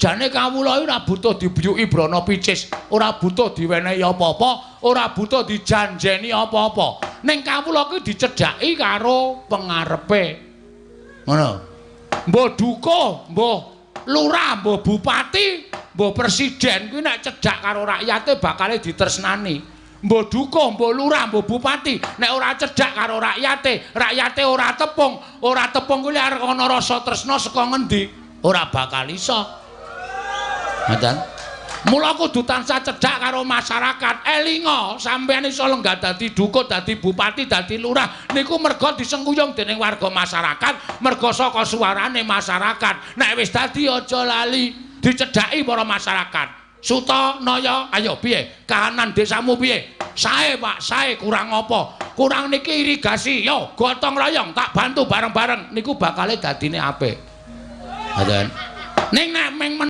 Jane kawula ora butuh dibuyuki brana picis, ora butuh diwenehi apa-apa, ora butuh dijanjeni apa-apa. Ning kawula kuwi dicedhaki karo pengarepe. Ngono. Mbah dukuh, mbah lurah, mbah bupati, mbah presiden kuwi nek cedhak karo rakyate bakale ditresnani. Mbah dukuh, mbah lurah, mbah bupati nek ora cedhak karo rakyate, rakyate ora tepung kuwi arep ana rasa tresna saka ngendi? Ora bakal iso. Ngoten. Mula kudu tansah cedhak karo masyarakat. Elinga sampeyan iso lenggah dadi dukuh, dadi bupati, dadi lurah niku merga disengkuyung dening warga masyarakat, merga saka suarane masyarakat. Nek wis dadi aja lali dicedhaki para masyarakat. Suta Naya, ayo piye? Kahanan desamu piye? Sae, Pak, sae kurang apa? Kurang niki irigasi. Yo, gotong royong tak bantu bareng-bareng niku bakale dadine apik. Ngoten. Ning nek